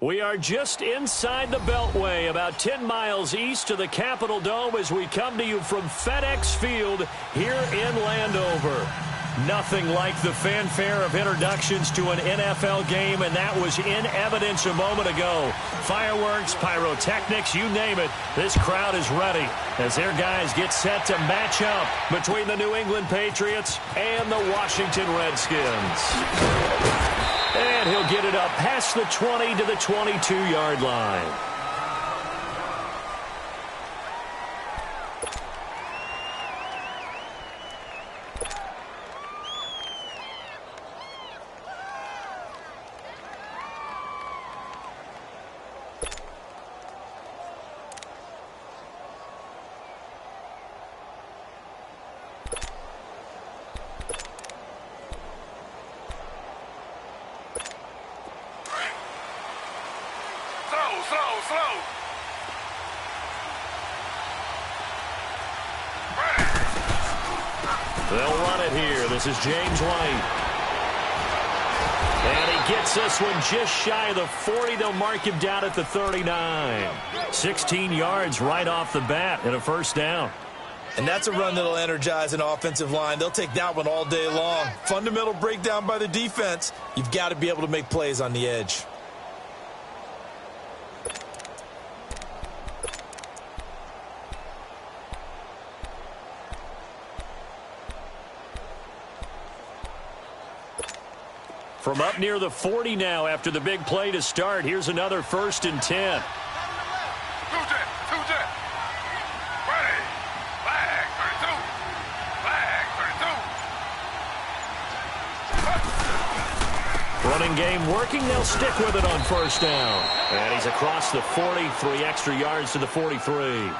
We are just inside the Beltway, about 10 miles east of the Capitol Dome as we come to you from FedEx Field here in Landover. Nothing like the fanfare of introductions to an NFL game, and that was in evidence a moment ago. Fireworks, pyrotechnics, you name it, this crowd is ready as their guys get set to match up between the New England Patriots and the Washington Redskins. And he'll get it up past the 20 to the 22-yard line. They'll run it here. This is James White. And he gets this one just shy of the 40. They'll mark him down at the 39. 16 yards right off the bat and a first down. And that's a run that'll energize an offensive line. They'll take that one all day long. Fundamental breakdown by the defense. You've got to be able to make plays on the edge. From up near the 40 now after the big play to start. Here's another 1st and 10. Running game working. They'll stick with it on first down. And he's across the 40, 3 extra yards to the 43.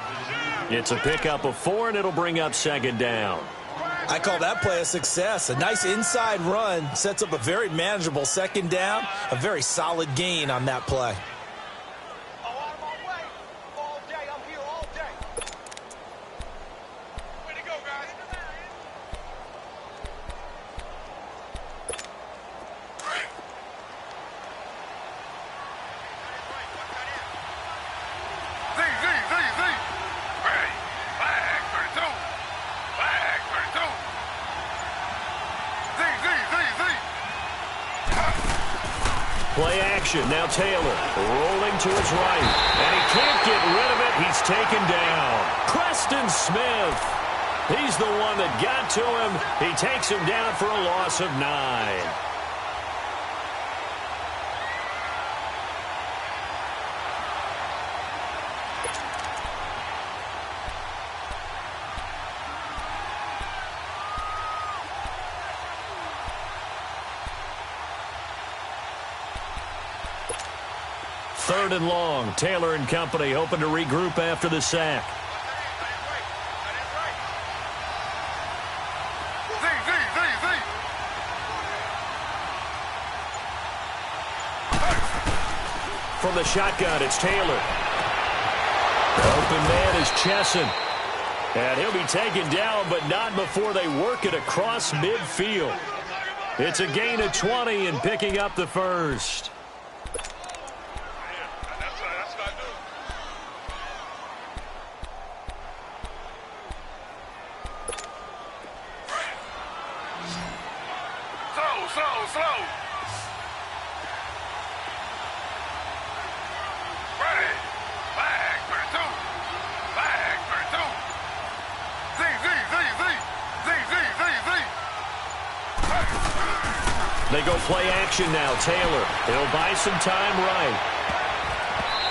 It's a pickup of 4, and it'll bring up 2nd down. I call that play a success. A nice inside run sets up a very manageable 2nd down. A very solid gain on that play. Play action. Now Taylor rolling to his right. And he can't get rid of it. He's taken down. Preston Smith. He's the one that got to him. He takes him down for a loss of 9. Third and long. Taylor and company hoping to regroup after the sack. From the shotgun, it's Taylor. Open man is Chesson. And he'll be taken down, but not before they work it across midfield. It's a gain of 20 and picking up the first. Slow. Ready. Flag for 2. Flag for 2. Z. They go play action now. Taylor, he'll buy some time right.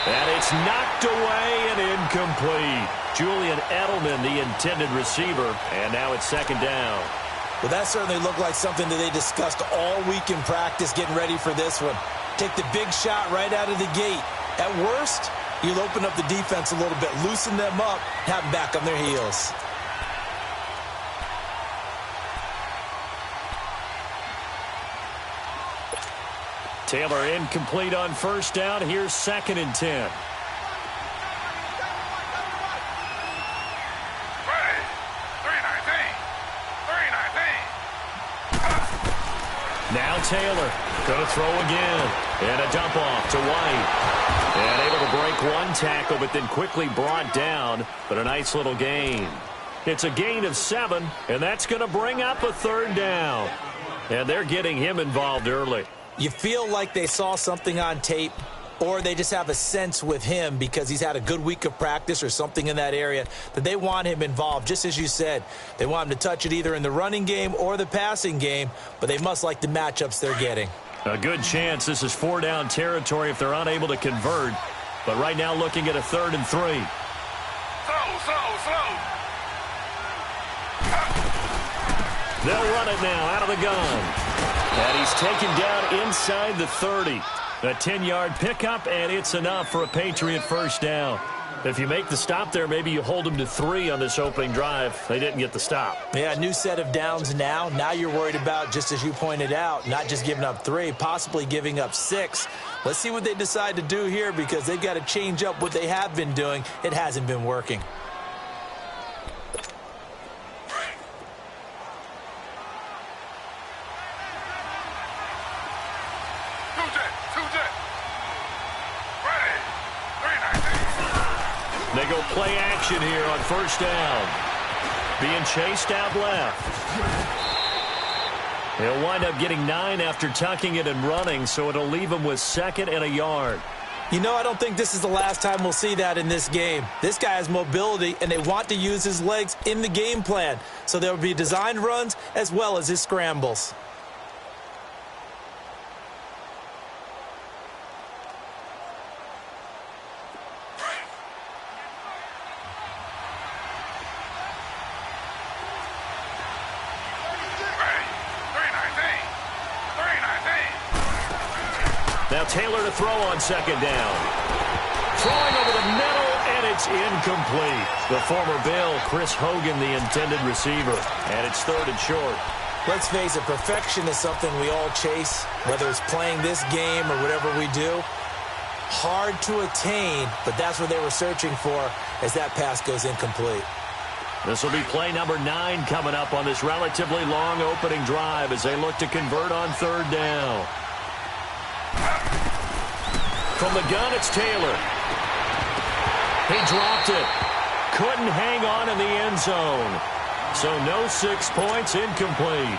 And it's knocked away and incomplete. Julian Edelman, the intended receiver. And now it's 2nd down. Well, that certainly looked like something that they discussed all week in practice, getting ready for this one. Take the big shot right out of the gate. At worst, you'll open up the defense a little bit, loosen them up, have them back on their heels. Taylor incomplete on first down. Here's 2nd and 10. Now Taylor Going to throw again. And a dump off to White. And able to break one tackle, but then quickly brought down. But a nice little gain. It's a gain of 7, and that's going to bring up a 3rd down. And they're getting him involved early. You feel like they saw something on tape, or they just have a sense with him because he's had a good week of practice or something in that area that they want him involved. Just as you said, they want him to touch it either in the running game or the passing game, but they must like the matchups they're getting. A good chance this is 4-down territory if they're unable to convert. But right now looking at a 3rd and 3. Slow. They'll run it now out of the gun. And he's taken down inside the 30. A 10-yard pickup, and it's enough for a Patriot 1st down. If you make the stop there, maybe you hold them to 3 on this opening drive. They didn't get the stop. Yeah, new set of downs now. Now you're worried about, just as you pointed out, not just giving up 3, possibly giving up 6. Let's see what they decide to do here because they've got to change up what they have been doing. It hasn't been working. They go play action here on 1st down. Being chased out left. He'll wind up getting 9 after tucking it and running, so it'll leave him with 2nd and a yard. You know, I don't think this is the last time we'll see that in this game. This guy has mobility, and they want to use his legs in the game plan. So there will be designed runs as well as his scrambles. Now Taylor to throw on 2nd down. Throwing over the middle, and it's incomplete. The former Bill, Chris Hogan, the intended receiver. And it's 3rd and short. Let's face it, perfection is something we all chase, whether it's playing this game or whatever we do. Hard to attain, but that's what they were searching for as that pass goes incomplete. This will be play number 9 coming up on this relatively long opening drive as they look to convert on 3rd down. From the gun, it's Taylor. He dropped it. Couldn't hang on in the end zone. So no 6 points, incomplete.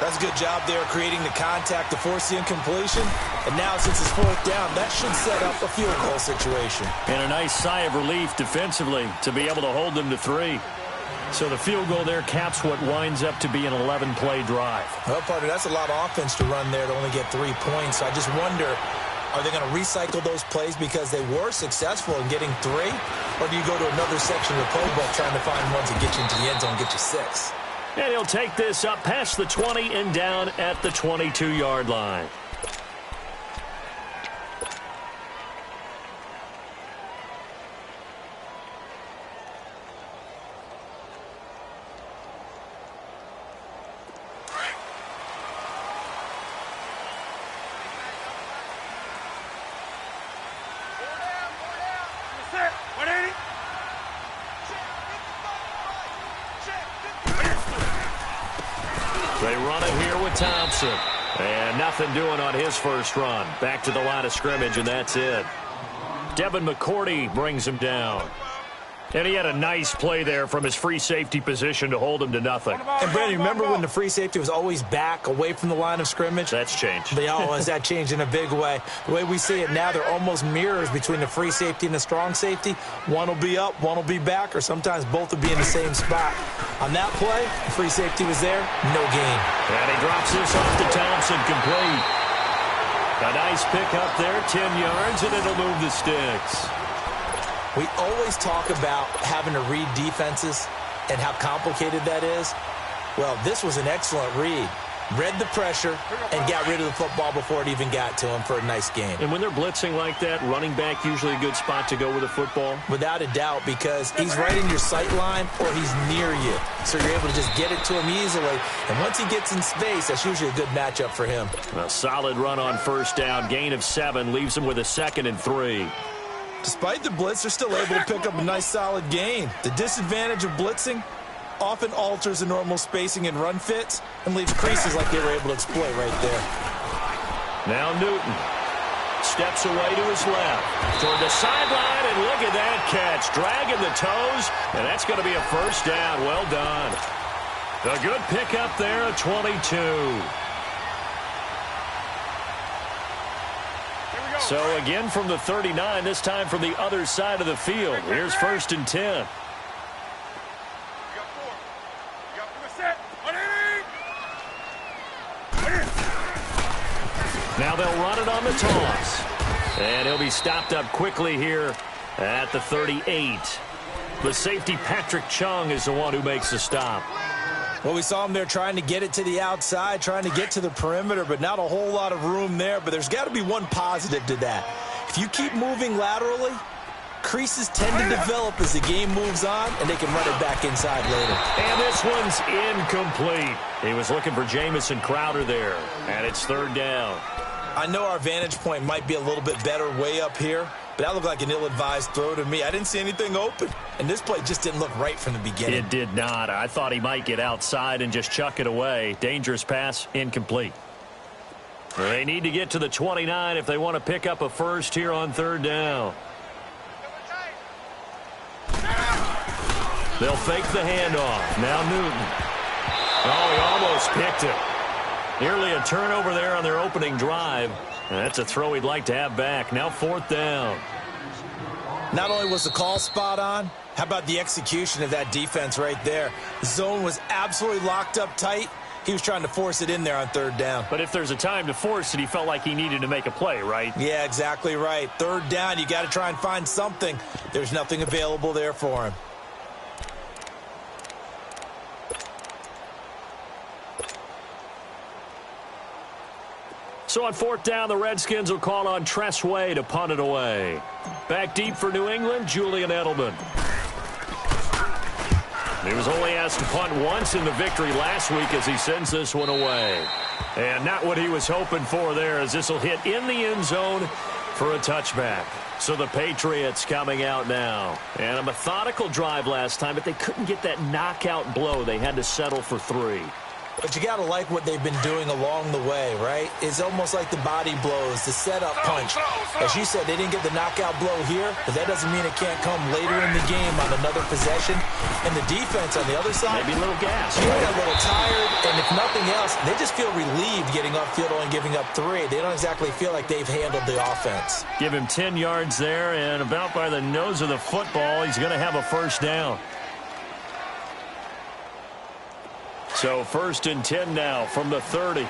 That's a good job there creating the contact to force the incompletion. And now since it's 4th down, that should set up a field goal situation. And a nice sigh of relief defensively to be able to hold them to 3. So the field goal there caps what winds up to be an 11-play drive. Well, partner, that's a lot of offense to run there to only get 3 points. So I just wonder, are they going to recycle those plays because they were successful in getting 3? Or do you go to another section of the playbook trying to find ones that get you into the end zone and get you 6? And he'll take this up past the 20 and down at the 22-yard line. They run it here with Thompson. And nothing doing on his first run. Back to the line of scrimmage, and that's it. Devin McCourty brings him down. And he had a nice play there from his free safety position to hold him to nothing. And, Brandon, remember when the free safety was always back away from the line of scrimmage? That's changed. Has that changed in a big way? The way we see it now, they're almost mirrors between the free safety and the strong safety. One will be up, one will be back, or sometimes both will be in the same spot. On that play, the free safety was there, no gain. And he drops this off to Thompson, complete. A nice pick up there, 10 yards, and it'll move the sticks. We always talk about having to read defenses and how complicated that is. Well, this was an excellent read. Read the pressure and got rid of the football before it even got to him for a nice game. And when they're blitzing like that, running back usually a good spot to go with the football? Without a doubt, because he's right in your sight line or he's near you. So you're able to just get it to him easily. And once he gets in space, that's usually a good matchup for him. A solid run on first down. Gain of 7 leaves him with a 2nd and 3. Despite the blitz, they're still able to pick up a nice solid gain. The disadvantage of blitzing often alters the normal spacing and run fits and leaves creases like they were able to exploit right there. Now Newton steps away to his left toward the sideline, and look at that catch. Dragging the toes, and that's going to be a first down. Well done. A good pickup there at 22. So again from the 39, this time from the other side of the field. Here's 1st and 10. Now they'll run it on the toss. And he'll be stopped up quickly here at the 38. The safety, Patrick Chung, is the one who makes the stop. Well, we saw him there trying to get it to the outside, trying to get to the perimeter, but not a whole lot of room there. But there's got to be one positive to that. If you keep moving laterally, creases tend to develop as the game moves on, and they can run it back inside later. And this one's incomplete. He was looking for Jamison Crowder there, and it's 3rd down. I know our vantage point might be a little bit better way up here, but that looked like an ill-advised throw to me. I didn't see anything open, and this play just didn't look right from the beginning. It did not. I thought he might get outside and just chuck it away. Dangerous pass, incomplete. They need to get to the 29 if they want to pick up a first here on 3rd down. They'll fake the handoff. Now Newton. Oh, he almost picked it. Nearly a turnover there on their opening drive. And that's a throw he'd like to have back. Now 4th down. Not only was the call spot on, how about the execution of that defense right there? The zone was absolutely locked up tight. He was trying to force it in there on 3rd down. But if there's a time to force it, he felt like he needed to make a play, right? Yeah, exactly right. 3rd down, you got to try and find something. There's nothing available there for him. So on 4th down, the Redskins will call on Tress Way to punt it away. Back deep for New England, Julian Edelman. He was only asked to punt once in the victory last week as he sends this one away. And not what he was hoping for there, as this will hit in the end zone for a touchback. So the Patriots coming out now. And a methodical drive last time, but they couldn't get that knockout blow. They had to settle for 3. But you got to like what they've been doing along the way, right? It's almost like the body blows, the setup punch. As you said, they didn't get the knockout blow here, but that doesn't mean it can't come later in the game on another possession. And the defense on the other side, maybe a little gas. Yeah, a little tired, and if nothing else, they just feel relieved getting upfield only giving up 3. They don't exactly feel like they've handled the offense. Give him 10 yards there, and about by the nose of the football, he's going to have a first down. So 1st and 10 now from the 30.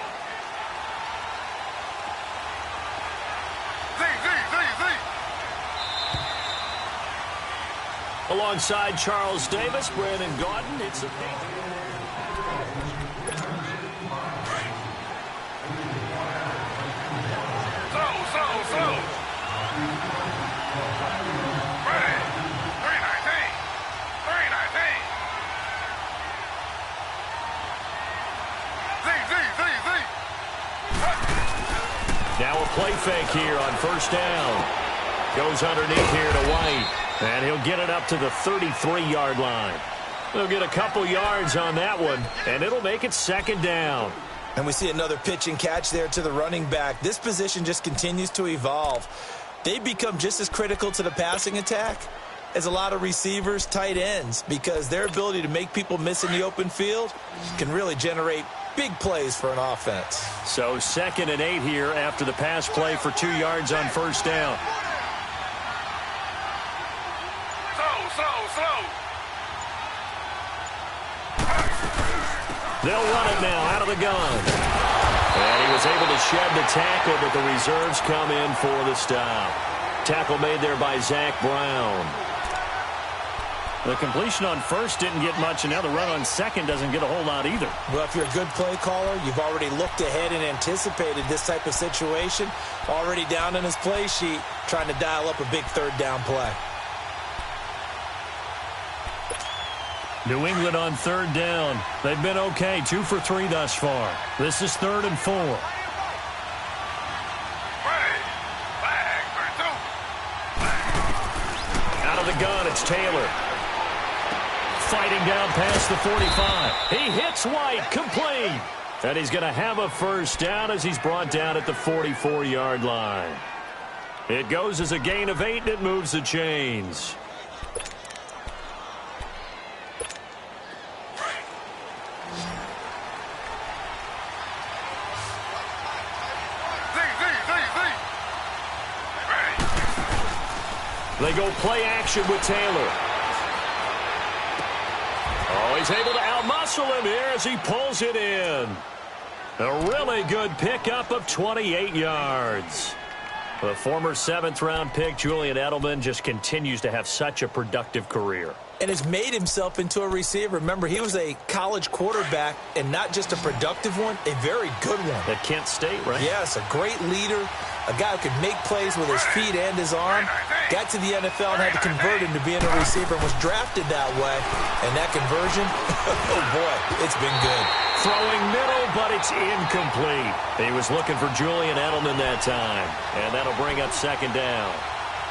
Alongside Charles Davis, Brandon Gaudin. It's a Slow. Ready. 319. 319. Now a play fake here on 1st down. Goes underneath here to White. And he'll get it up to the 33-yard line. They'll get a couple yards on that one, and it'll make it 2nd down. And we see another pitch and catch there to the running back. This position just continues to evolve. They become just as critical to the passing attack as a lot of receivers, tight ends, because their ability to make people miss in the open field can really generate big plays for an offense. So 2nd and 8 here after the pass play for 2 yards on 1st down. Slow. They'll run it now out of the gun. And he was able to shed the tackle, but the reserves come in for the stop. Tackle made there by Zach Brown. The completion on 1st didn't get much, and now the run on 2nd doesn't get a whole lot either. Well, if you're a good play caller, you've already looked ahead and anticipated this type of situation. Already down in his play sheet, trying to dial up a big 3rd down play. New England on 3rd down. They've been okay, 2 for 3 thus far. This is 3rd and 4. Ready. Flag for 2. Out of the gun, it's Taylor. Fighting down past the 45. He hits White, complete. And he's going to have a first down as he's brought down at the 44-yard line. It goes as a gain of 8, and it moves the chains. They go play action with Taylor. Oh, he's able to outmuscle him here as he pulls it in. A really good pickup of 28 yards. The former 7th-round pick, Julian Edelman, just continues to have such a productive career. And has made himself into a receiver. Remember, he was a college quarterback, and not just a productive one, a very good one. At Kent State, right? Yes, a great leader, a guy who could make plays with his feet and his arm. Got to the NFL and had to convert him to being a receiver and was drafted that way. And that conversion, oh boy, it's been good. Throwing middle, but it's incomplete. He was looking for Julian Edelman that time, and that'll bring up 2nd down.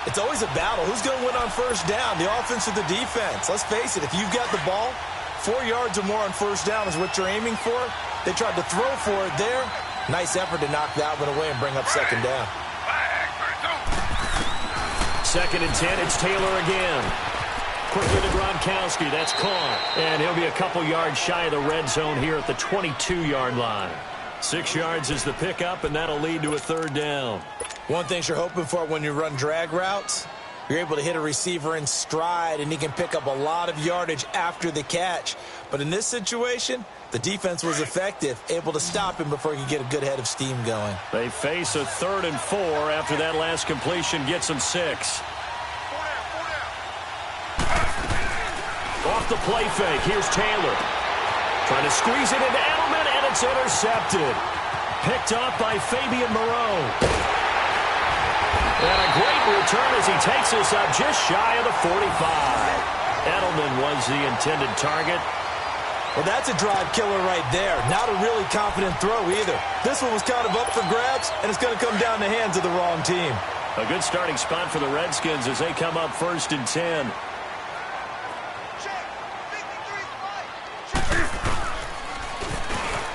It's always a battle. Who's going to win on 1st down, the offense or the defense? Let's face it, if you've got the ball, 4 yards or more on 1st down is what you're aiming for. They tried to throw for it there. Nice effort to knock that one away and bring up 2nd down. 2nd and 10, it's Taylor again. Quickly to Gronkowski, that's caught. And he'll be a couple yards shy of the red zone here at the 22-yard line. 6 yards is the pickup, and that'll lead to a 3rd down. One thing you're hoping for when you run drag routes, you're able to hit a receiver in stride, and he can pick up a lot of yardage after the catch. But in this situation, the defense was effective, able to stop him before he could get a good head of steam going. They face a 3rd and 4 after that last completion gets them 6. Off the play fake, here's Taylor. Trying to squeeze it into Edelman, and it's intercepted. Picked up by Fabian Moreau. And a great return as he takes this up just shy of the 45. Edelman was the intended target. Well, that's a drive killer right there. Not a really confident throw either. This one was kind of up for grabs, and it's going to come down the hands of the wrong team. A good starting spot for the Redskins as they come up 1st and 10.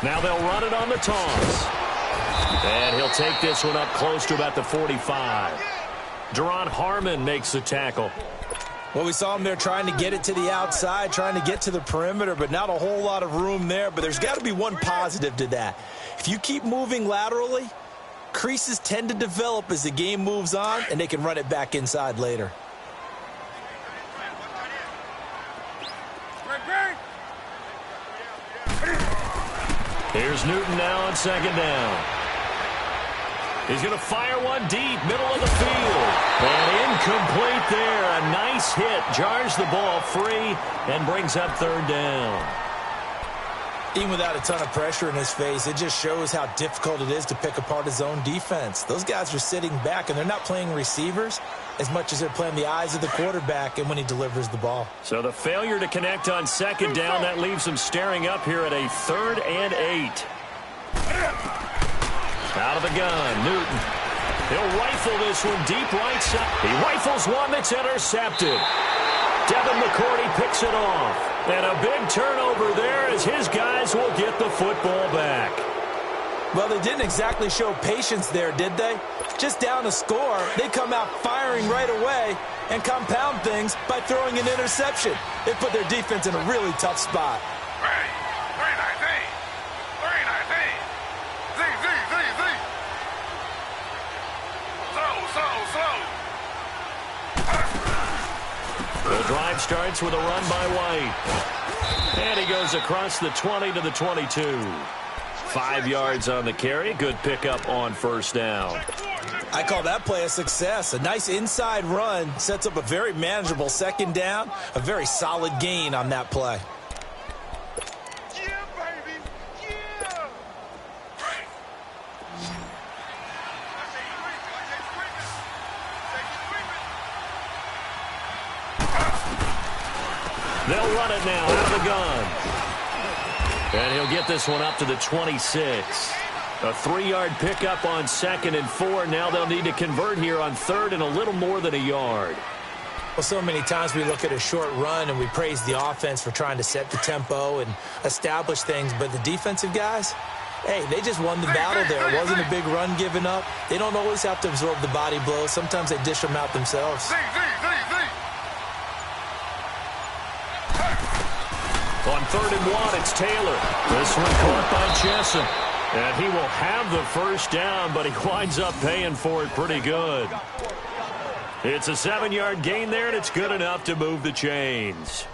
Now they'll run it on the toss. And he'll take this one up close to about the 45. Deron Harmon makes the tackle. Well, we saw him there trying to get it to the outside, trying to get to the perimeter, but not a whole lot of room there. But there's got to be one positive to that. If you keep moving laterally, creases tend to develop as the game moves on, and they can run it back inside later. Here's Newton now on 2nd down. He's going to fire one deep, middle of the field. And incomplete there. A nice hit. Jars the ball free and brings up 3rd down. Even without a ton of pressure in his face, it just shows how difficult it is to pick apart his own defense. Those guys are sitting back, and they're not playing receivers as much as they're playing the eyes of the quarterback and when he delivers the ball. So the failure to connect on 2nd down, that leaves him staring up here at a 3rd and 8. Out of the gun, Newton. He'll rifle this one deep right side. He rifles one that's intercepted. Devin McCourty picks it off. And a big turnover there as his guys will get the football back. Well, they didn't exactly show patience there, did they? Just down a score, they come out firing right away and compound things by throwing an interception. They put their defense in a really tough spot. The drive starts with a run by White. And he goes across the 20 to the 22. 5 yards on the carry. Good pickup on 1st down. I call that play a success. A nice inside run sets up a very manageable 2nd down. A very solid gain on that play. They'll run it now out of the gun. And he'll get this one up to the 26. A 3-yard pickup on 2nd and 4. Now they'll need to convert here on 3rd and a little more than a yard. Well, so many times we look at a short run and we praise the offense for trying to set the tempo and establish things. But the defensive guys, Hey, they just won the battle there. It wasn't a big run given up. They don't always have to absorb the body blows. Sometimes they dish them out themselves. On 3rd and 1, it's Taylor. This one caught by Chesson. And he will have the first down, but he winds up paying for it pretty good. It's a 7-yard gain there, and it's good enough to move the chains.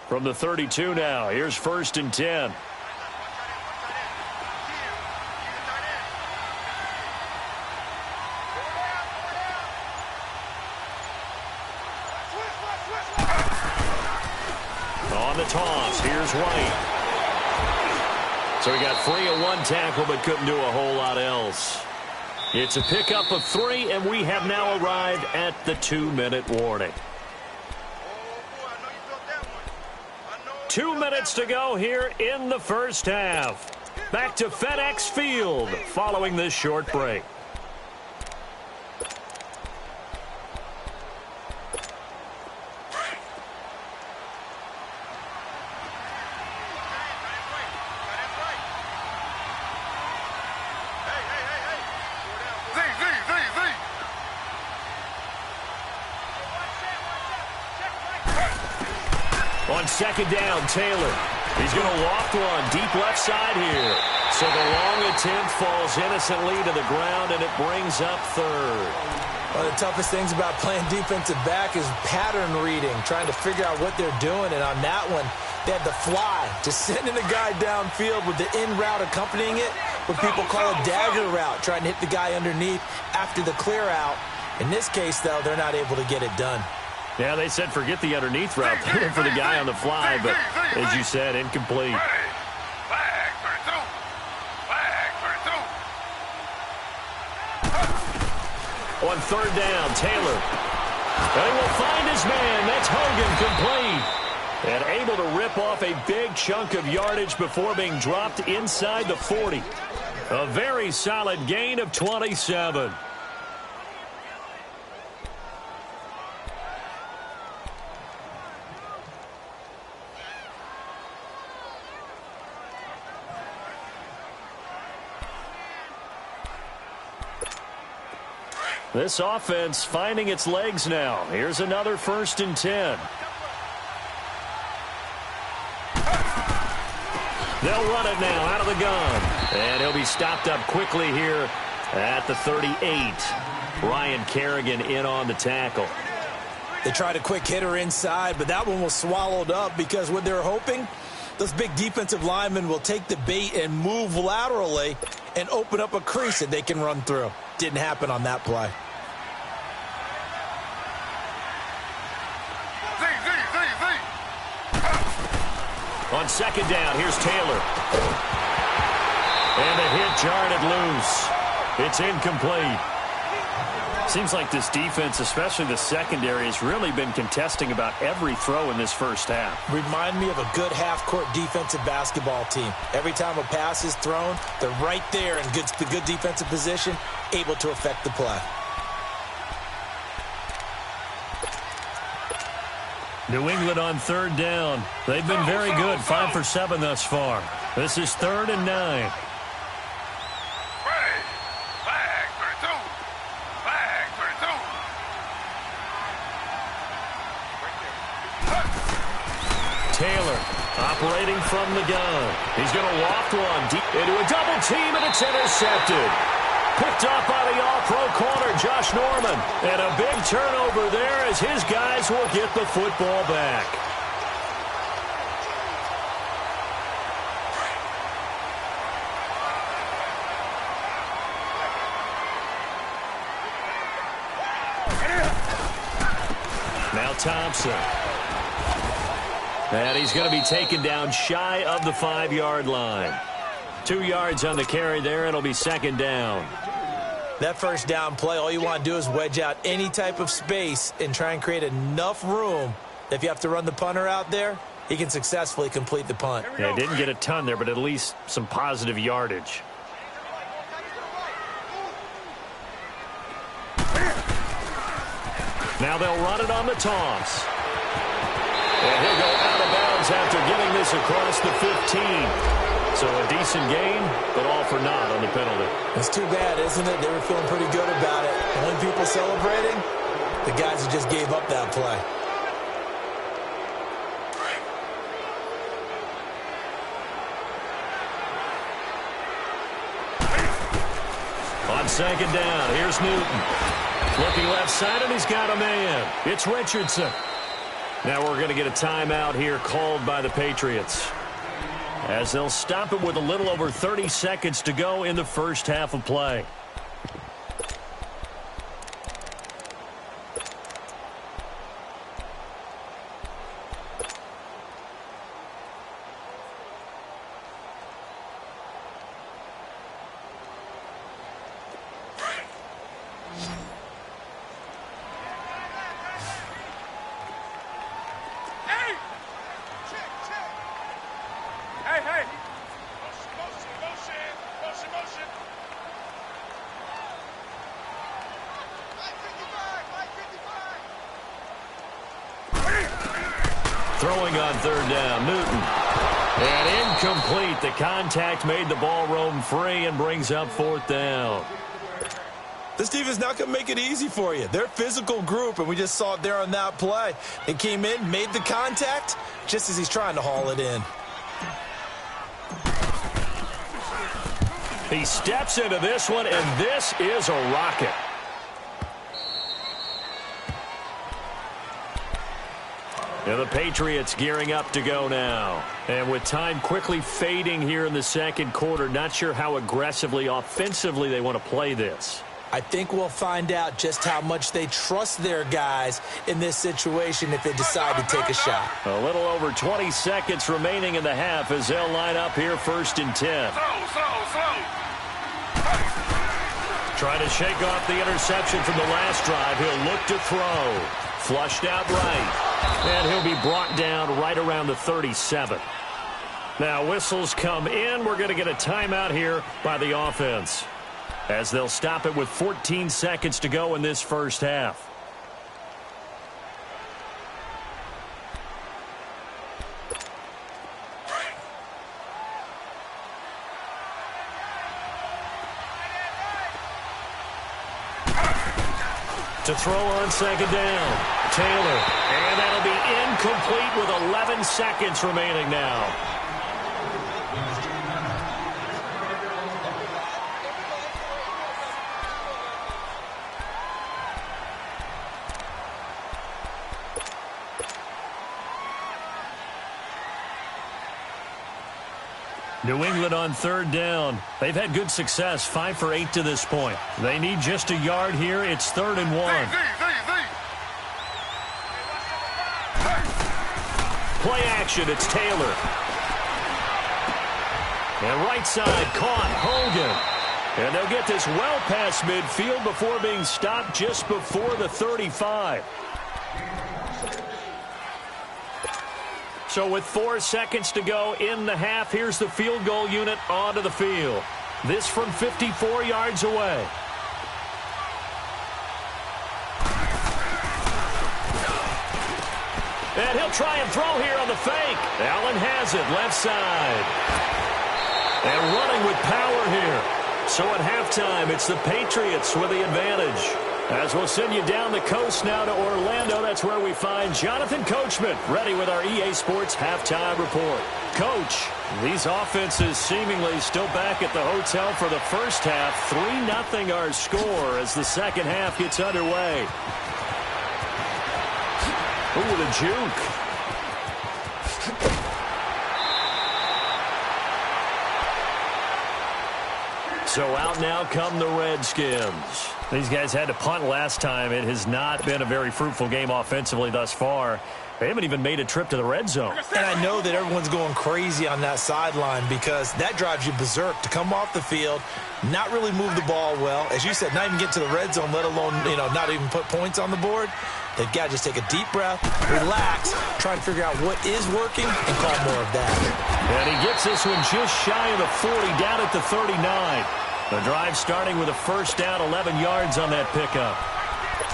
From the 32 now, here's 1st and 10. On the toss, here's White. So he got free of one tackle but couldn't do a whole lot else. It's a pickup of 3, and we have now arrived at the 2-minute warning. 2 minutes to go here in the first half. Back to FedEx Field following this short break. On 2nd down, Taylor. He's going to loft one deep left side here. So the long attempt falls innocently to the ground, and it brings up 3rd. One of the toughest things about playing defensive back is pattern reading, trying to figure out what they're doing. And on that one, they had the fly, just sending a guy downfield with the in route accompanying it, what people call a dagger route, trying to hit the guy underneath after the clear out. In this case, though, they're not able to get it done. Yeah, they said forget the underneath route. They went for the guy on the fly, but as you said, incomplete. Flag 32. Flag 32. On 3rd down, Taylor. And he will find his man. That's Hogan, complete. And able to rip off a big chunk of yardage before being dropped inside the 40. A very solid gain of 27. This offense finding its legs now. Here's another 1st and 10. They'll run it now out of the gun. And he'll be stopped up quickly here at the 38. Ryan Kerrigan in on the tackle. They tried a quick hitter inside, but that one was swallowed up because what they're hoping, those big defensive linemen will take the bait and move laterally and open up a crease that they can run through. Didn't happen on that play. On 2nd down, here's Taylor. And a hit jarred it loose. It's incomplete. Seems like this defense, especially the secondary, has really been contesting about every throw in this first half. Remind me of a good half-court defensive basketball team. Every time a pass is thrown, they're right there in the good defensive position, able to affect the play. New England on 3rd down. They've been very good, 5 for 7 thus far. This is 3rd and 9. Taylor operating from the gun. He's going to loft one deep into a double team, and it's intercepted. Picked up by the all-pro corner, Josh Norman. And a big turnover there as his guys will get the football back. Now Thompson. And he's going to be taken down shy of the 5-yard line. 2 yards on the carry there. It'll be 2nd down. That first down play, all you want to do is wedge out any type of space and try and create enough room that if you have to run the punter out there, he can successfully complete the punt. Yeah, didn't get a ton there, but at least some positive yardage. Now they'll run it on the toss. And he'll go out of bounds after getting this across the 15. So a decent gain, but all for naught on the penalty. It's too bad, isn't it? They were feeling pretty good about it. The only people celebrating, the guys who just gave up that play. On second down, here's Newton. Looking left side, and he's got a man. It's Richardson. Now we're going to get a timeout here called by the Patriots, as they'll stop it with a little over 30 seconds to go in the first half of play. Throwing on third down, Newton. And incomplete. The contact made the ball roam free and brings up fourth down. This defense not going to make it easy for you. They're a physical group, and we just saw it there on that play. They came in, made the contact, just as he's trying to haul it in. He steps into this one, and this is a rocket. And the Patriots gearing up to go now. And with time quickly fading here in the second quarter, not sure how aggressively, offensively they want to play this. I think we'll find out just how much they trust their guys in this situation if they decide to take a shot. A little over 20 seconds remaining in the half as they'll line up here first and 10. Trying to shake off the interception from the last drive. He'll look to throw. Flushed out right. And he'll be brought down right around the 37. Now whistles come in. We're going to get a timeout here by the offense, as they'll stop it with 14 seconds to go in this first half. To throw on second down, Taylor. And that'll be incomplete with 11 seconds remaining now. New England on third down. They've had good success, 5 for 8 to this point. They need just a yard here. It's 3rd and 1. Play action, it's Taylor. And right side, caught, Hogan. And they'll get this well past midfield before being stopped just before the 35. So with 4 seconds to go in the half, here's the field goal unit onto the field. This from 54 yards away. And he'll try and throw here on the fake. Allen has it, left side. And running with power here. So at halftime, it's the Patriots with the advantage. As we'll send you down the coast now to Orlando, that's where we find Jonathan Coachman, ready with our EA Sports halftime report. Coach, these offenses seemingly still back at the hotel for the first half. 3-0 our score as the second half gets underway. Ooh, the juke. So out now come the Redskins. These guys had to punt last time. It has not been a very fruitful game offensively thus far. They haven't even made a trip to the red zone. And I know that everyone's going crazy on that sideline because that drives you berserk to come off the field, not really move the ball well. As you said, not even get to the red zone, let alone, not even put points on the board. They've got to just take a deep breath, relax, try and figure out what is working, and call more of that. And he gets this one just shy of the 40, down at the 39. The drive starting with a first down, 11 yards on that pickup.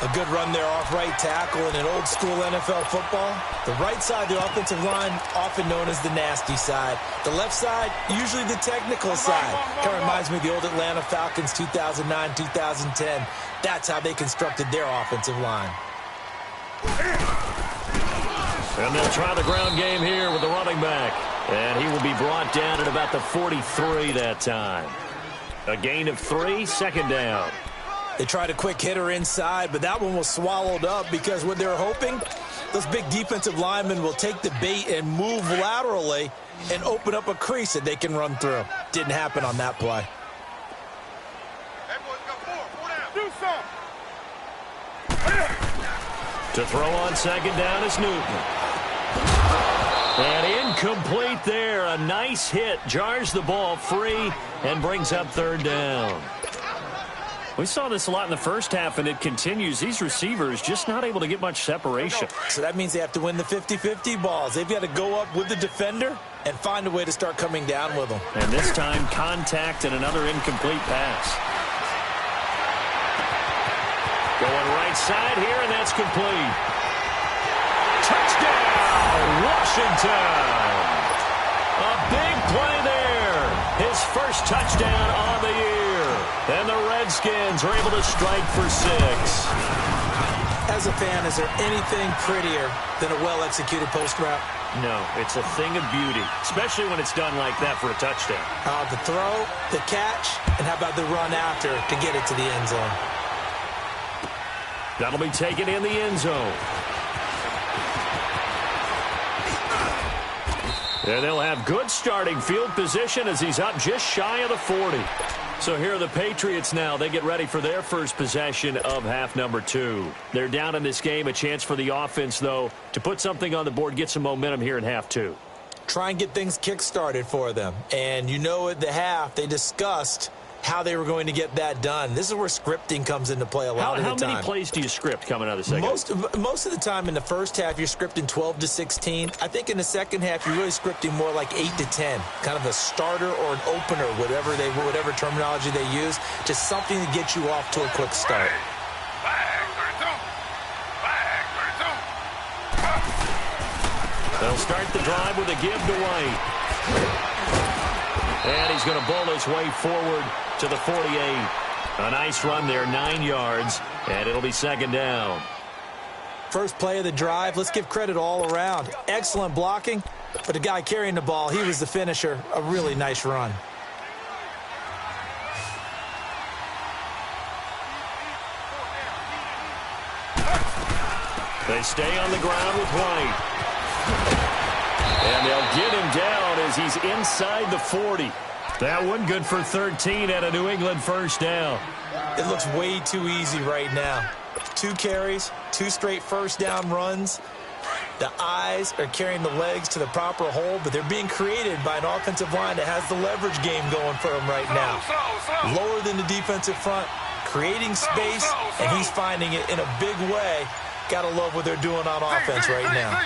A good run there off right tackle in an old-school NFL football. The right side of the offensive line, often known as the nasty side. The left side, usually the technical side. Kind of reminds me of the old Atlanta Falcons 2009, 2010. That's how they constructed their offensive line. And they'll try the ground game here with the running back. And he will be brought down at about the 43 that time. A gain of 3, second down. They tried a quick hitter inside, but that one was swallowed up because what they were hoping, those big defensive linemen will take the bait and move laterally and open up a crease that they can run through. Didn't happen on that play. To throw on second down is Newton. And incomplete there. A nice hit. Jars the ball free and brings up third down. We saw this a lot in the first half, and it continues. These receivers just not able to get much separation. So that means they have to win the 50-50 balls. They've got to go up with the defender and find a way to start coming down with them. And this time, contact and another incomplete pass. Going right side here, and that's complete. Touchdown, Washington! A big play there. His first touchdown on the year. And the Redskins are able to strike for 6. As a fan, is there anything prettier than a well-executed post route? No, it's a thing of beauty, especially when it's done like that for a touchdown. The throw, the catch, and how about the run after to get it to the end zone? That'll be taken in the end zone. And they'll have good starting field position as he's up just shy of the 40. So here are the Patriots now. They get ready for their first possession of half number 2. They're down in this game. A chance for the offense, though, to put something on the board, get some momentum here in half 2. Try and get things kick-started for them. And you know at the half, they discussed how they were going to get that done. This is where scripting comes into play a lot of the time. How many plays do you script coming out of the second? Most of the time in the first half, you're scripting 12 to 16. I think in the second half, you're really scripting more like 8 to 10. Kind of a starter or an opener, whatever terminology they use. Just something to get you off to a quick start. They'll start the drive with a give to White. And he's going to bowl his way forward to the 48. A nice run there, 9 yards, and it'll be second down. First play of the drive, let's give credit all around. Excellent blocking, but the guy carrying the ball, he was the finisher. A really nice run. They stay on the ground with White. And they'll get him down as he's inside the 40. That one good for 13 and a New England first down. It looks way too easy right now. 2 carries, 2 straight first down runs. The eyes are carrying the legs to the proper hole, but they're being created by an offensive line that has the leverage game going for them right now. Lower than the defensive front, creating space, and he's finding it in a big way. Gotta love what they're doing on offense right now.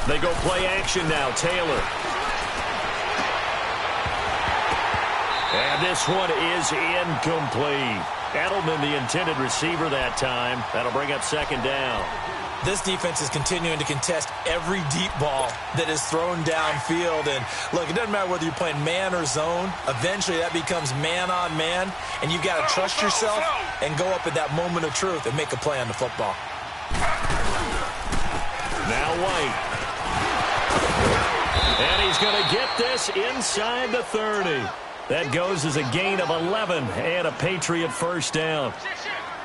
They go play action now. Taylor. And this one is incomplete. Edelman, the intended receiver that time. That'll bring up second down. This defense is continuing to contest every deep ball that is thrown downfield. And, look, it doesn't matter whether you're playing man or zone. Eventually, that becomes man-on-man, and you've got to trust yourself and go up at that moment of truth and make a play on the football. Now White. And he's going to get this inside the 30. That goes as a gain of 11 and a Patriot first down.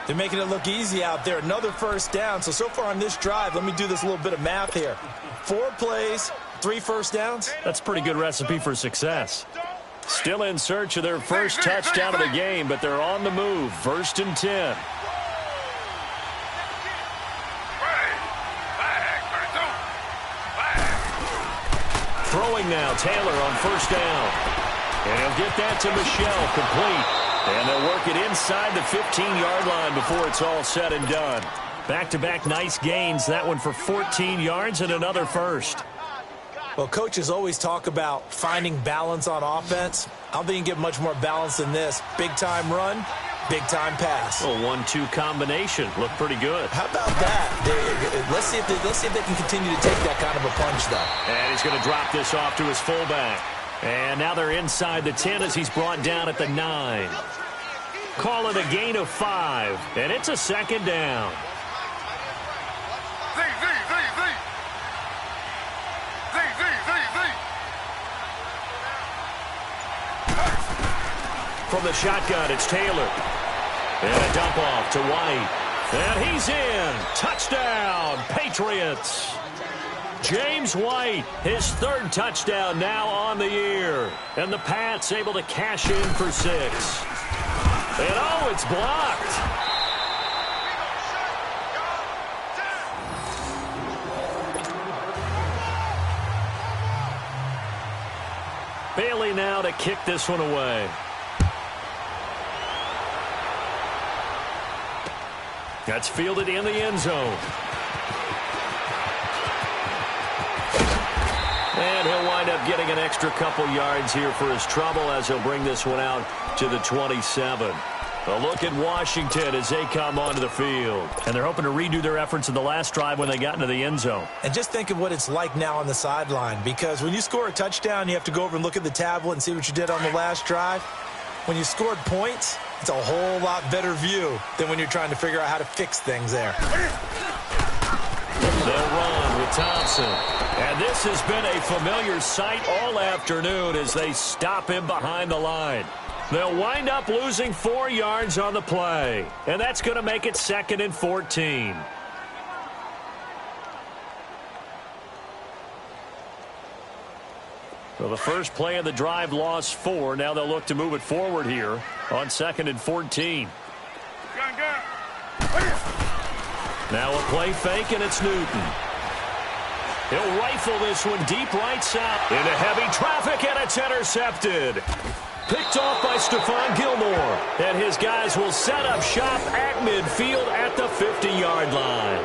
They're making it look easy out there. Another first down. So far on this drive, let me do this little bit of math here. 4 plays, 3 first downs. That's a pretty good recipe for success. Still in search of their first touchdown of the game, but they're on the move. 1st and 10. Throwing now, Taylor on first down. And he'll get that to Michelle, complete. And they'll work it inside the 15-yard line before it's all said and done. Back-to-back nice gains. That one for 14 yards and another first. Well, coaches always talk about finding balance on offense. I don't think you can get much more balance than this. Big-time run, Big-time pass. A 1-2 combination. Looked pretty good. How about that? Let's see if they can continue to take that kind of a punch, though. And he's going to drop this off to his fullback. And now they're inside the 10 as he's brought down at the 9. Call it a gain of 5, and it's a second down. From the shotgun, it's Taylor. And a dump off to White. And he's in. Touchdown, Patriots. James White, his 3rd touchdown now on the year. And the Pats able to cash in for 6. And oh, it's blocked. Bailey now to kick this one away. That's fielded in the end zone. And he'll wind up getting an extra couple yards here for his trouble as he'll bring this one out to the 27. A look at Washington as they come onto the field. And they're hoping to redo their efforts in the last drive when they got into the end zone. And just think of what it's like now on the sideline, because when you score a touchdown, you have to go over and look at the tablet and see what you did on the last drive. When you scored points, it's a whole lot better view than when you're trying to figure out how to fix things there. They'll run with Thompson. And this has been a familiar sight all afternoon as they stop him behind the line. They'll wind up losing 4 yards on the play. And that's going to make it 2nd and 14. So the first play of the drive lost 4. Now they'll look to move it forward here on 2nd and 14. Now a play fake, and it's Newton. He'll rifle this one deep right side into heavy traffic, and it's intercepted. Picked off by Stephon Gilmore. And his guys will set up shop at midfield at the 50-yard line.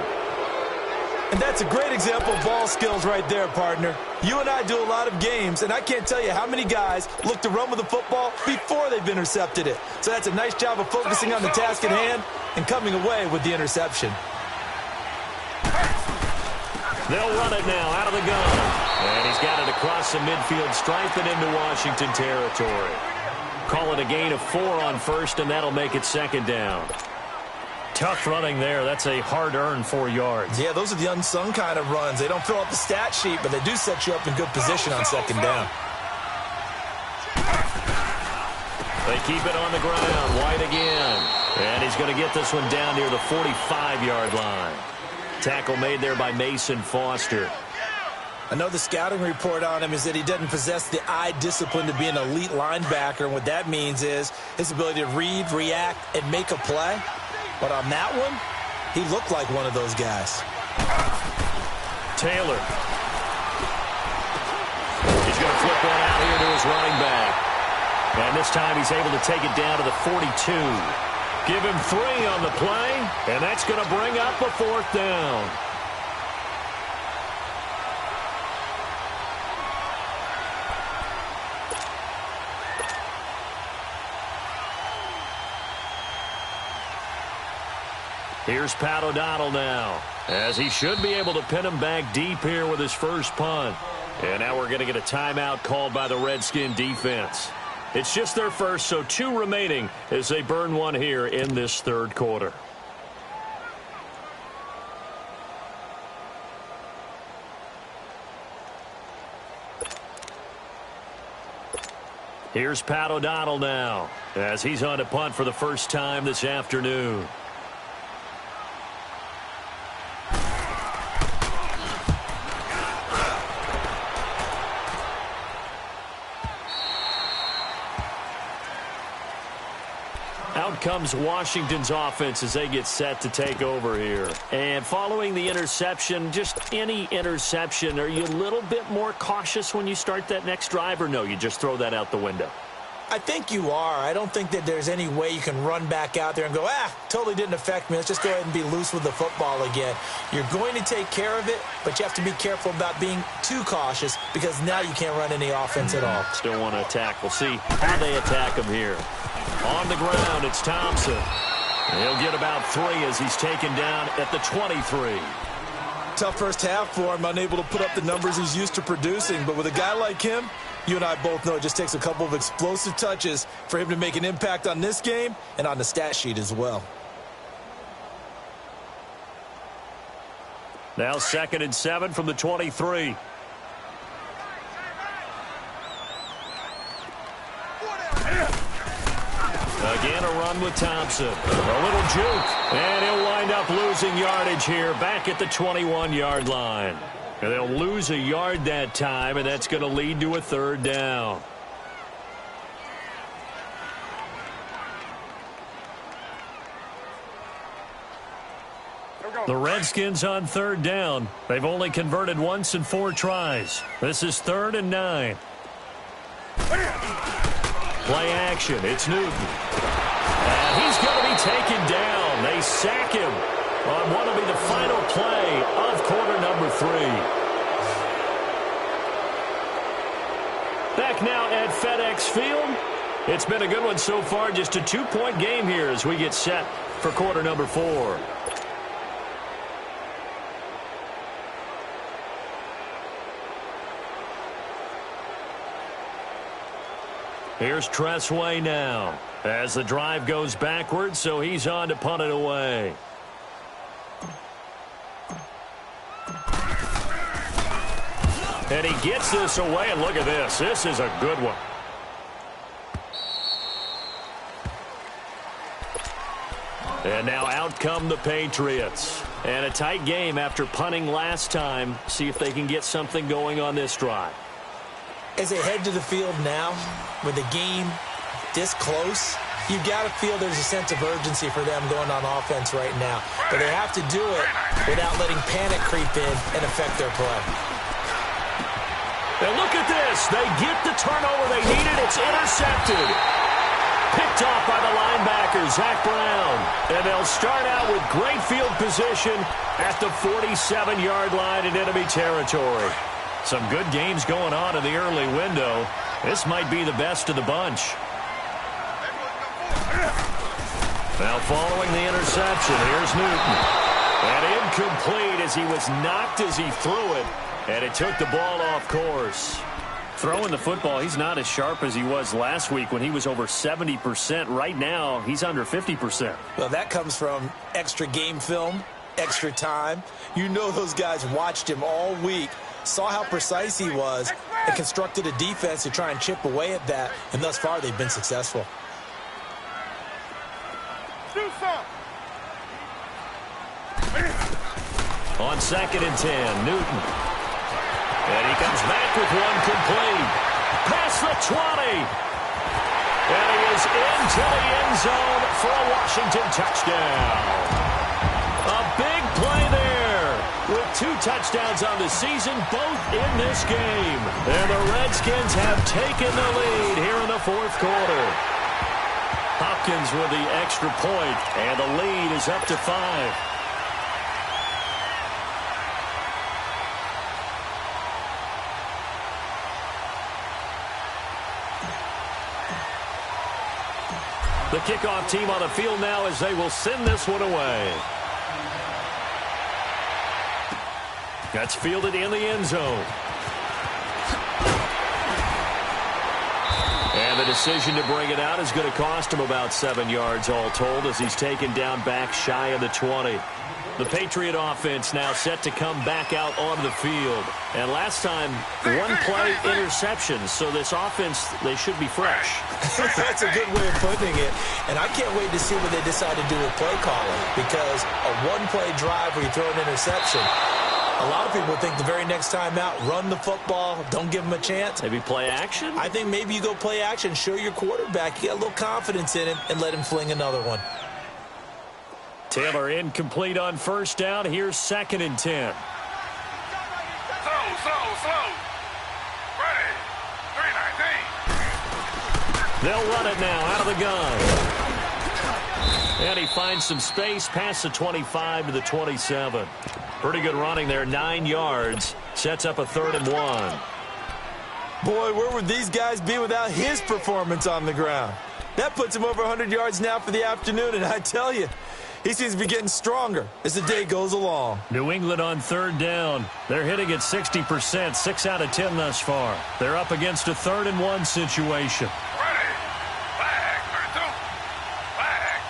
And that's a great example of ball skills right there, partner. You and I do a lot of games, and I can't tell you how many guys look to run with the football before they've intercepted it. So that's a nice job of focusing on the task at hand and coming away with the interception. They'll run it now out of the gun. And he's got it across the midfield stripe and into Washington territory. Call it a gain of 4 on first, and that'll make it 2nd down. Tough running there. That's a hard-earned 4 yards. Yeah, those are the unsung kind of runs. They don't fill up the stat sheet, but they do set you up in good position on 2nd down. They keep it on the ground. White again. And he's going to get this one down near the 45-yard line. Tackle made there by Mason Foster. I know the scouting report on him is that he doesn't possess the eye discipline to be an elite linebacker. And what that means is his ability to read, react, and make a play. But on that one, he looked like one of those guys. Taylor. He's going to flip one out here to his running back. And this time he's able to take it down to the 42. Give him 3 on the play, and that's going to bring up a 4th down. Here's Pat O'Donnell now, as he should be able to pin him back deep here with his first punt. And now we're going to get a timeout called by the Redskin defense. It's just their first, so 2 remaining as they burn one here in this 3rd quarter. Here's Pat O'Donnell now, as he's on to punt for the first time this afternoon. Out comes Washington's offense as they get set to take over here. And following the interception, just any interception, are you a little bit more cautious when you start that next drive, or no, you just throw that out the window? I think you are. I don't think that there's any way you can run back out there and go, totally didn't affect me. Let's just go ahead and be loose with the football again. You're going to take care of it, but you have to be careful about being too cautious because now you can't run any offense at all. Still want to attack. We'll see how they attack them here. On the ground, it's Thompson. He'll get about 3 as he's taken down at the 23. Tough first half for him, unable to put up the numbers he's used to producing. But with a guy like him, you and I both know it just takes a couple of explosive touches for him to make an impact on this game and on the stat sheet as well. Now 2nd and 7 from the 23. Again, a run with Thompson. A little juke. And he'll wind up losing yardage here back at the 21-yard line. And they'll lose a yard that time, and that's going to lead to a 3rd down. The Redskins on 3rd down. They've only converted once in 4 tries. This is 3rd and 9. Play action. It's Newton. And he's going to be taken down. They sack him on what will be the final play of quarter number 3. Back now at FedEx Field. It's been a good one so far. Just a 2-point game here as we get set for quarter number 4. Here's Tressway now as the drive goes backwards, so he's on to punt it away. And he gets this away, and look at this. This is a good one. And now out come the Patriots. And a tight game after punting last time. See if they can get something going on this drive. As they head to the field now, with the game this close, you've got to feel there's a sense of urgency for them going on offense right now. But they have to do it without letting panic creep in and affect their play. And look at this. They get the turnover they needed. It's intercepted. Picked off by the linebacker, Zach Brown. And they'll start out with great field position at the 47-yard line in enemy territory. Some good games going on in the early window. This might be the best of the bunch. Now following the interception, here's Newton. And incomplete as he was knocked as he threw it. And it took the ball off course. Throwing the football, he's not as sharp as he was last week when he was over 70%. Right now, he's under 50%. Well, that comes from extra game film, extra time. You know those guys watched him all week, saw how precise he was, and constructed a defense to try and chip away at that, and thus far they've been successful. On 2nd and 10, Newton. And he comes back with one complete. Past the 20. And he is into the end zone for a Washington touchdown. A big play there with 2 touchdowns on the season, both in this game. And the Redskins have taken the lead here in the 4th quarter. Hopkins with the extra point, and the lead is up to 5. The kickoff team on the field now as they will send this one away. That's fielded in the end zone. And the decision to bring it out is going to cost him about 7 yards all told as he's taken down back shy of the 20. The Patriot offense now set to come back out onto the field. And last time, 1-play interceptions. So this offense, they should be fresh. That's a good way of putting it. And I can't wait to see what they decide to do with play calling. Because a 1-play drive where you throw an interception, a lot of people think the very next time out, run the football, don't give them a chance. Maybe play action? I think maybe you go play action, show your quarterback, you got a little confidence in him, and let him fling another one. Taylor incomplete on 1st down. Here's 2nd and 10. Slow. Ready. 3-19. They'll run it now out of the gun. And he finds some space past the 25 to the 27. Pretty good running there, 9 yards. Sets up a 3rd and 1. Boy, where would these guys be without his performance on the ground? That puts him over 100 yards now for the afternoon, and I tell you, he seems to be getting stronger as the day goes along. New England on third down. They're hitting at 60%, 6 out of 10 thus far. They're up against a 3rd and 1 situation. Ready. Flag, 32. Flag,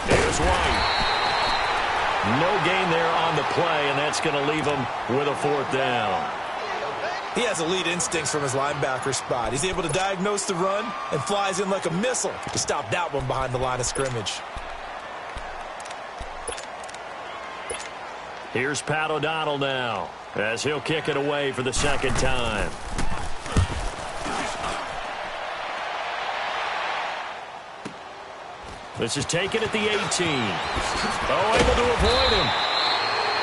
32. Here's White. No gain there on the play, and that's going to leave him with a 4th down. He has elite instincts from his linebacker spot. He's able to diagnose the run and flies in like a missile to stop that one behind the line of scrimmage. Here's Pat O'Donnell now as he'll kick it away for the 2nd time. This is taken at the 18. Oh, able to avoid him.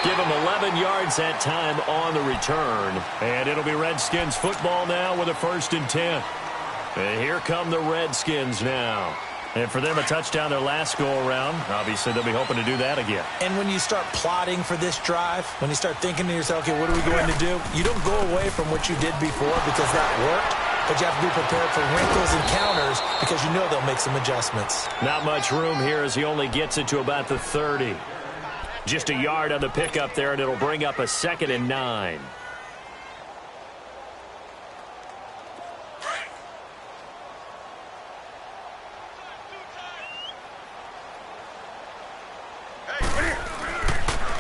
Give him 11 yards that time on the return. And it'll be Redskins football now with a 1st and 10. And here come the Redskins now. And for them, a touchdown their last go-around. Obviously, they'll be hoping to do that again. And when you start plotting for this drive, when you start thinking to yourself, okay, what are we going to do? You don't go away from what you did before because that worked. But you have to be prepared for wrinkles and counters because you know they'll make some adjustments. Not much room here as he only gets it to about the 30. Just a yard on the pickup there, and it'll bring up a 2nd and 9.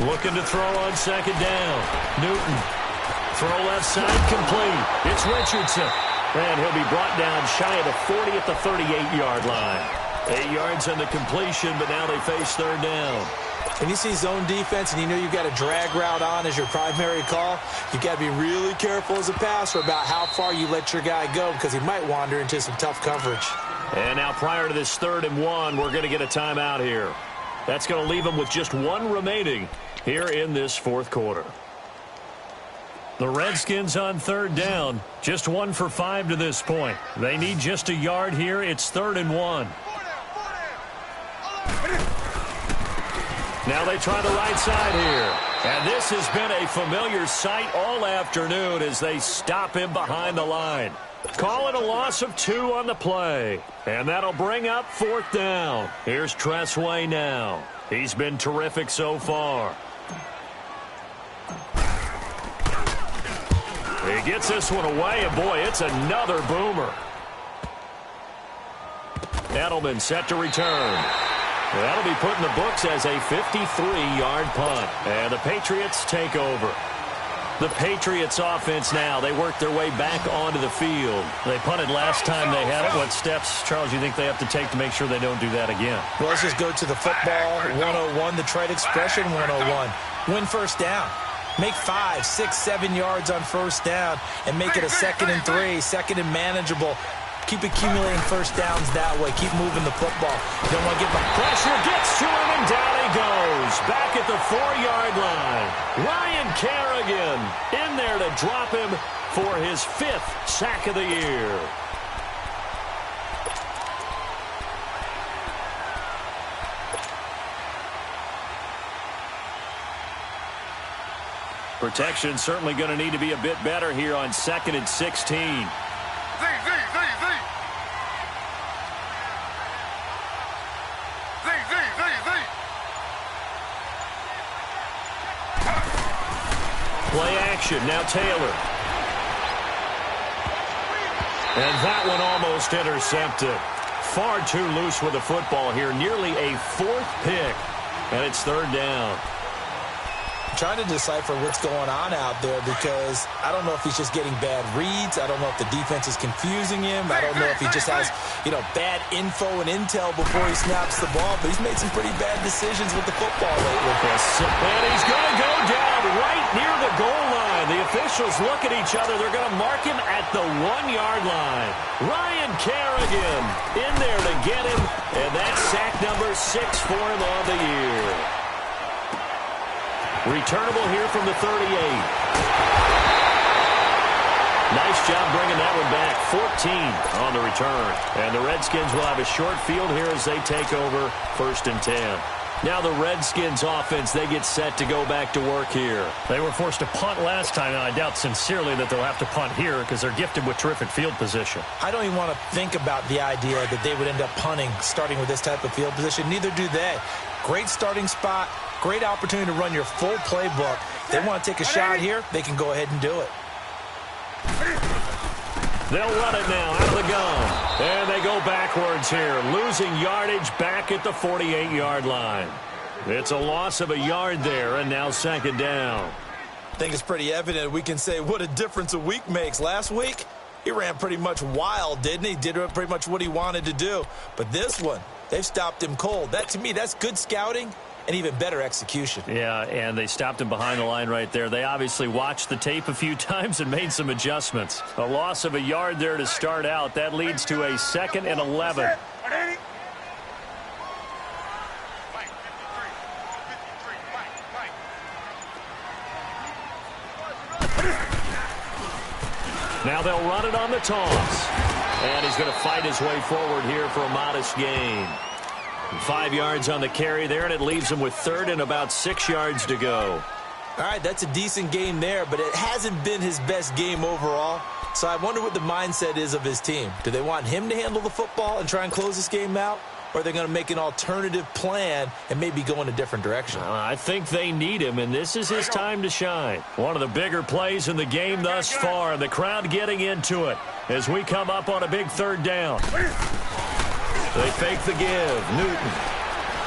Looking to throw on 2nd down. Newton. Throw left side complete. It's Richardson. And he'll be brought down shy of the 40 at the 38-yard line. 8 yards on the completion, but now they face 3rd down. When you see zone defense and you know you've got a drag route on as your primary call, you've got to be really careful as a passer about how far you let your guy go because he might wander into some tough coverage. And now prior to this 3rd and 1, we're going to get a timeout here. That's going to leave them with just 1 remaining here in this 4th quarter. The Redskins on 3rd down, just 1 for 5 to this point. They need just a yard here. It's 3rd and 1. Now they try the right side here. And this has been a familiar sight all afternoon as they stop him behind the line. Call it a loss of 2 on the play. And that'll bring up 4th down. Here's Tressway now. He's been terrific so far. He gets this one away, and boy, it's another boomer. Edelman set to return. That'll be put in the books as a 53-yard punt. And the Patriots take over. The Patriots offense now, they work their way back onto the field. They punted last time they had it. What steps, Charles, you think they have to take to make sure they don't do that again? Well, let's just go to the football 101, the trade expression 101. Win 1st down. Make 5, 6, 7 yards on 1st down and make it a 2nd and 3, 2nd and manageable. Keep accumulating 1st downs that way. Keep moving the football. You don't want to get the pressure. Gets to him, and down he goes. Back at the 4-yard line. Ryan Kerrigan in there to drop him for his 5th sack of the year. Protection certainly going to need to be a bit better here on 2nd and 16. Play action. Now Taylor. And that one almost intercepted. Far too loose with the football here. Nearly a 4th pick. And it's 3rd down. I'm trying to decipher what's going on out there because I don't know if he's just getting bad reads. I don't know if the defense is confusing him. I don't know if he just has, bad info and intel before he snaps the ball. But he's made some pretty bad decisions with the football lately. And he's going to go down right near the goal line. The officials look at each other. They're going to mark him at the 1-yard line. Ryan Kerrigan in there to get him. And that's sack number 6 for him on the year. Returnable here from the 38. Nice job bringing that one back. 14 on the return. And the Redskins will have a short field here as they take over 1st and 10. Now the Redskins offense, they get set to go back to work here. They were forced to punt last time, and I doubt sincerely that they'll have to punt here because they're gifted with terrific field position. I don't even want to think about the idea that they would end up punting starting with this type of field position. Neither do they. Great starting spot, great opportunity to run your full playbook. If they want to take a shot here, they can go ahead and do it. They'll run it now out of the gun. And they go backwards here, losing yardage back at the 48-yard line. It's a loss of a yard there, and now second down. I think it's pretty evident. We can say what a difference a week makes. Last week, he ran pretty much wild, didn't he? Did pretty much what he wanted to do. But this one, they've stopped him cold. That, to me, that's good scouting and even better execution. Yeah, and they stopped him behind the line right there. They obviously watched the tape a few times and made some adjustments. A loss of a yard there to start out. That leads to a 2nd and 11. Now they'll run it on the toss. And he's going to fight his way forward here for a modest gain. 5 yards on the carry there, and it leaves him with 3rd and about 6 yards to go. All right, that's a decent game there, but it hasn't been his best game overall. So I wonder what the mindset is of his team. Do they want him to handle the football and try and close this game out? Or are they going to make an alternative plan and maybe go in a different direction? I think they need him, and this is his time to shine. One of the bigger plays in the game thus far. The crowd getting into it as we come up on a big 3rd down. They fake the give. Newton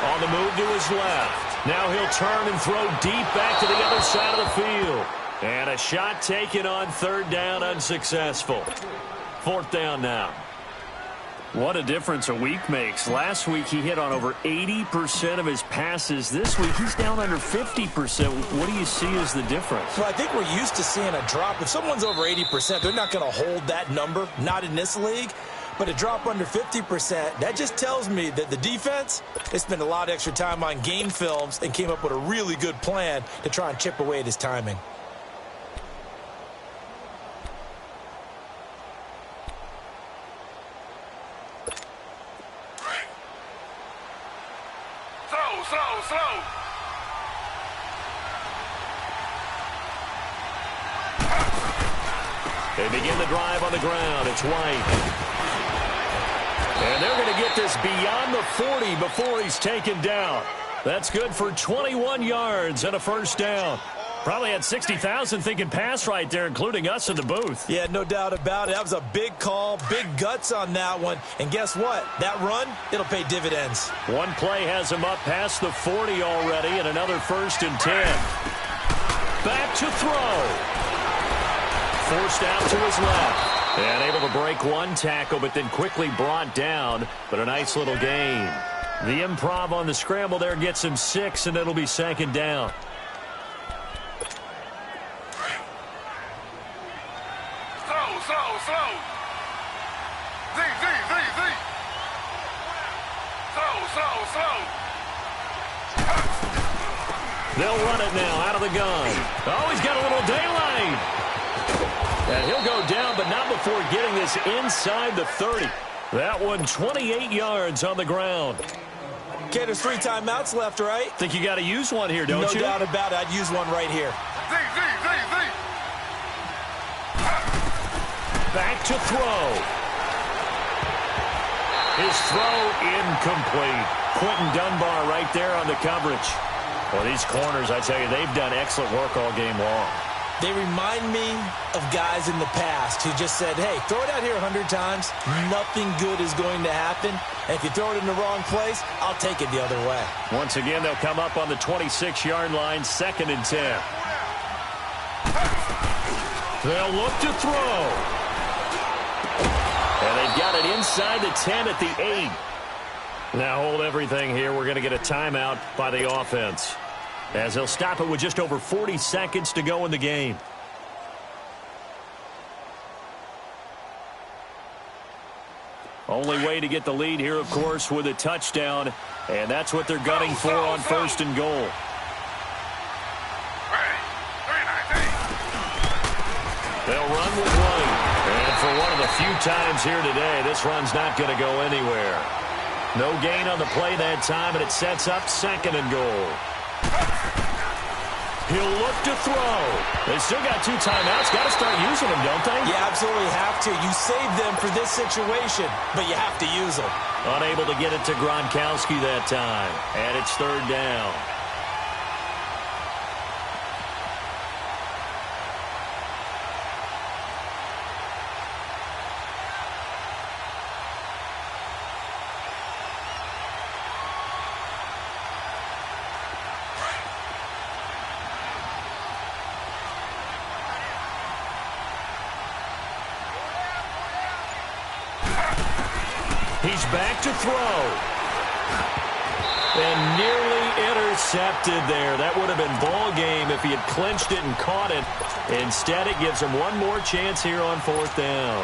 on the move to his left. Now he'll turn and throw deep back to the other side of the field. And a shot taken on 3rd down, unsuccessful. 4th down now. What a difference a week makes. Last week he hit on over 80% of his passes. This week he's down under 50%. What do you see as the difference? Well, I think we're used to seeing a drop. If someone's over 80%, they're not going to hold that number, not in this league. But a drop under 50%, that just tells me that the defense, they spent a lot of extra time on game films and came up with a really good plan to try and chip away at his timing. Slow. They begin the drive on the ground. It's White. And they're going to get this beyond the 40 before he's taken down. That's good for 21 yards and a 1st down. Probably had 60,000 thinking pass right there, including us in the booth. Yeah, no doubt about it. That was a big call, big guts on that one. And guess what? That run, it'll pay dividends. One play has him up past the 40 already, and another 1st and 10. Back to throw. Forced out to his left. And able to break one tackle, but then quickly brought down. But a nice little gain. The improv on the scramble there gets him 6, and it'll be 2nd down. Slow. Z. Slow. They'll run it now out of the gun. Oh, he's got a little daylight. And he'll go down, but not before getting this inside the 30. That one 28 yards on the ground. Okay, there's 3 timeouts left, right? Think you got to use one here, don't you? No doubt about it. I'd use one right here. Z. Back to throw. His throw incomplete. Quentin Dunbar right there on the coverage. Well, these corners, I tell you, they've done excellent work all game long. They remind me of guys in the past who just said, hey, throw it out here 100 times. Nothing good is going to happen. And if you throw it in the wrong place, I'll take it the other way. Once again, they'll come up on the 26-yard line, 2nd and 10. They'll look to throw. And they've got it inside the 10 at the 8. Now hold everything here. We're going to get a timeout by the offense, as they'll stop it with just over 40 seconds to go in the game. Only way to get the lead here, of course, with a touchdown, and that's what they're gunning for on 1st and goal. They'll run with White, and for one of the few times here today, this run's not going to go anywhere. No gain on the play that time, and it sets up 2nd and goal. He'll look to throw. They still got 2 timeouts. Got to start using them, don't they? You absolutely have to. You save them for this situation, but you have to use them. Unable to get it to Gronkowski that time, and it's 3rd down. He's back to throw. And nearly intercepted there. That would have been ball game if he had clinched it and caught it. Instead, it gives him one more chance here on 4th down.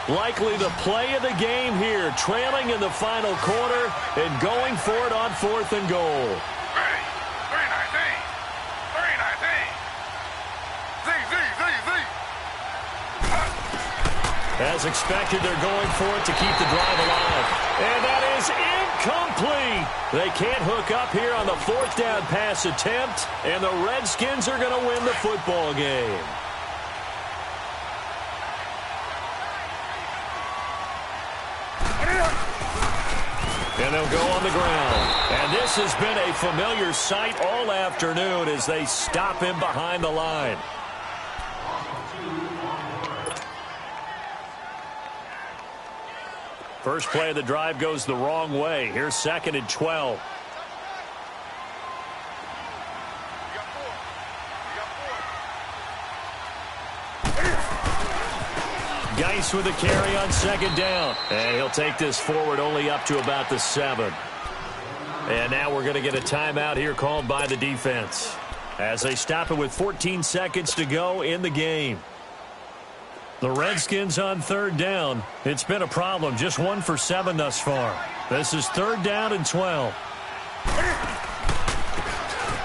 Likely the play of the game here, trailing in the final quarter and going for it on 4th and goal. 319. 319. Z. As expected, they're going for it to keep the drive alive. And that is incomplete. They can't hook up here on the 4th down pass attempt, and the Redskins are going to win the football game. And they'll go on the ground. And this has been a familiar sight all afternoon as they stop him behind the line. First play of the drive goes the wrong way. Here's 2nd and 12. Geis with a carry on 2nd down. And he'll take this forward only up to about the 7. And now we're going to get a timeout here called by the defense as they stop it with 14 seconds to go in the game. The Redskins on 3rd down. It's been a problem. Just 1 for 7 thus far. This is 3rd down and 12.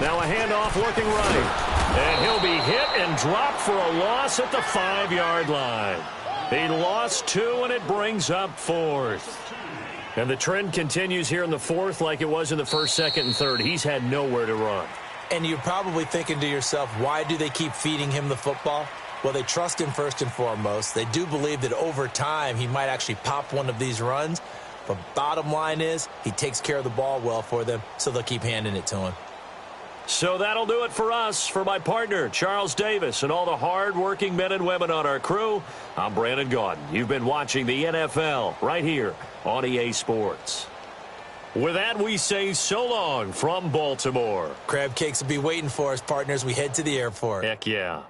Now a handoff looking right. And he'll be hit and dropped for a loss at the 5-yard line. He lost 2, and it brings up 4th. And the trend continues here in the 4th like it was in the 1st, 2nd, and 3rd. He's had nowhere to run. And you're probably thinking to yourself, why do they keep feeding him the football? Well, they trust him first and foremost. They do believe that over time he might actually pop one of these runs. But bottom line is he takes care of the ball well for them, so they'll keep handing it to him. So that'll do it for us. For my partner, Charles Davis, and all the hard-working men and women on our crew, I'm Brandon Gaudin. You've been watching the NFL right here on EA Sports. With that, we say so long from Baltimore. Crab cakes will be waiting for us, partners. We head to the airport. Heck yeah.